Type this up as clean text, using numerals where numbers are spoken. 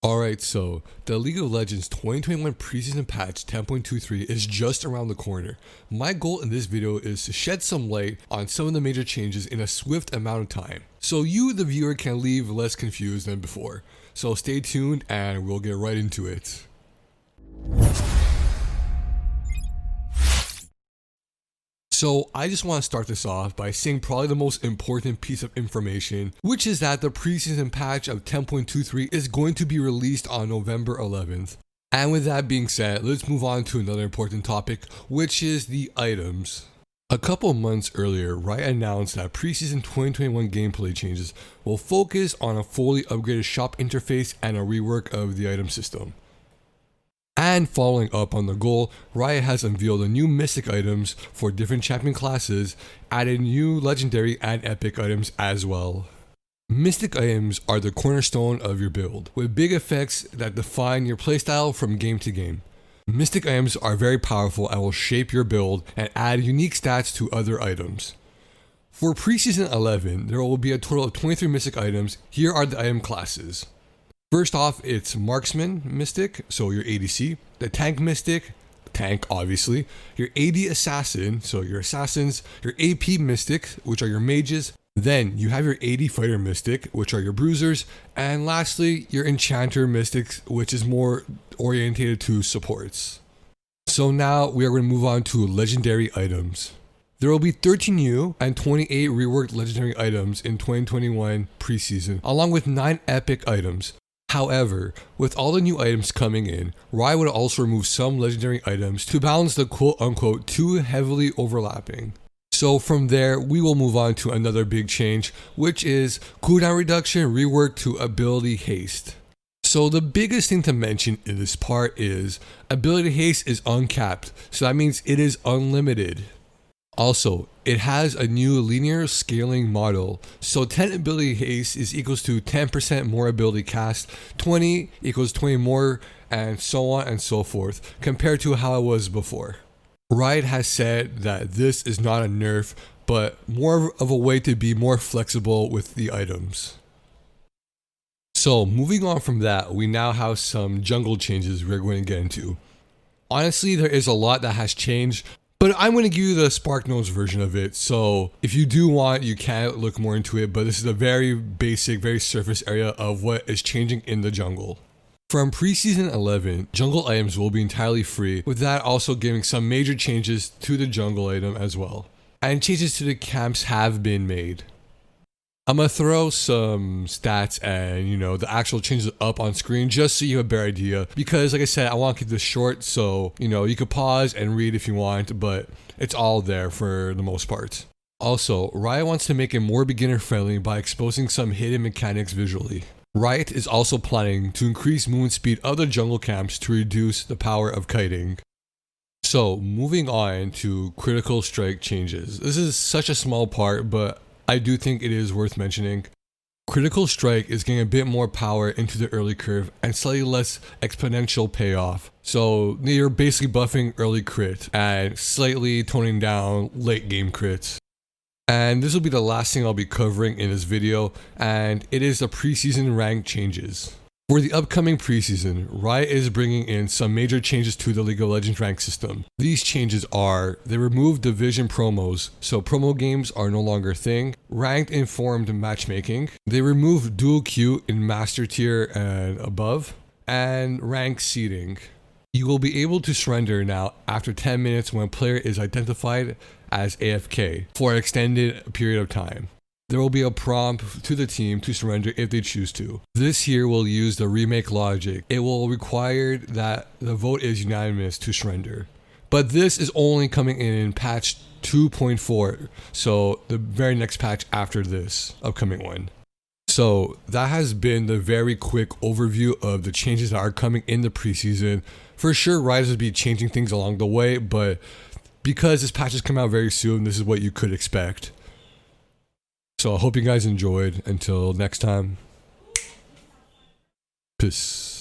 Alright, so the League of Legends 2021 preseason patch 10.23 is just around the corner. My goal in this video is to shed some light on some of the major changes in a swift amount of time, so you, the viewer, can leave less confused than before. So stay tuned and we'll get right into it. So I just want to start this off by saying probably the most important piece of information, which is that the preseason patch of 10.23 is going to be released on November 11th. And with that being said, let's move on to another important topic, which is the items. A couple months earlier, Riot announced that preseason 2021 gameplay changes will focus on a fully upgraded shop interface and a rework of the item system. And following up on the goal, Riot has unveiled the new Mystic items for different champion classes, added new legendary and epic items as well. Mystic items are the cornerstone of your build, with big effects that define your playstyle from game to game. Mystic items are very powerful and will shape your build and add unique stats to other items. For preseason 11, there will be a total of 23 Mystic items. Here are the item classes. First off, it's Marksman Mystic, so your ADC, the Tank Mystic, tank obviously, your AD Assassin, so your assassins, your AP Mystic, which are your mages, then you have your AD Fighter Mystic, which are your bruisers, and lastly, your Enchanter Mystics, which is more orientated to supports. So now we are going to move on to legendary items. There will be 13 new and 28 reworked legendary items in 2021 preseason, along with 9 epic items. However, with all the new items coming in, Riot would also remove some legendary items to balance the quote-unquote too heavily overlapping. So from there, we will move on to another big change, which is cooldown reduction reworked to ability haste. So the biggest thing to mention in this part is ability haste is uncapped, so that means it is unlimited. Also, it has a new linear scaling model, so 10 ability haste is equals to 10% more ability cast, 20 equals 20 more, and so on and so forth, compared to how it was before. Riot has said that this is not a nerf, but more of a way to be more flexible with the items. So moving on from that, we now have some jungle changes we're going to get into. Honestly, there is a lot that has changed, but I'm going to give you the SparkNotes version of it, so if you do want, you can look more into it, but this is a very basic, very surface area of what is changing in the jungle. From preseason 11, jungle items will be entirely free, with that also giving some major changes to the jungle item as well. And changes to the camps have been made. I'm going to throw some stats and, the actual changes up on screen just so you have a better idea. Because, like I said, I want to keep this short, so, you could pause and read if you want, but it's all there for the most part. Also, Riot wants to make it more beginner friendly by exposing some hidden mechanics visually. Riot is also planning to increase movement speed of the jungle camps to reduce the power of kiting. So, moving on to critical strike changes. This is such a small part, but I do think it is worth mentioning. Critical strike is getting a bit more power into the early curve and slightly less exponential payoff. So you're basically buffing early crit and slightly toning down late game crits. And this will be the last thing I'll be covering in this video, and it is the preseason rank changes. For the upcoming preseason, Riot is bringing in some major changes to the League of Legends rank system. These changes are, they removed division promos, so promo games are no longer a thing, ranked informed matchmaking, they removed dual queue in master tier and above, and rank seeding. You will be able to surrender now after 10 minutes when a player is identified as AFK for an extended period of time. There will be a prompt to the team to surrender if they choose to. This here will use the remake logic. It will require that the vote is unanimous to surrender. But this is only coming in patch 2.4, so the very next patch after this upcoming one. So that has been the very quick overview of the changes that are coming in the preseason. For sure, Riot will be changing things along the way, but because this patch is coming out very soon, this is what you could expect. So I hope you guys enjoyed. Until next time, peace.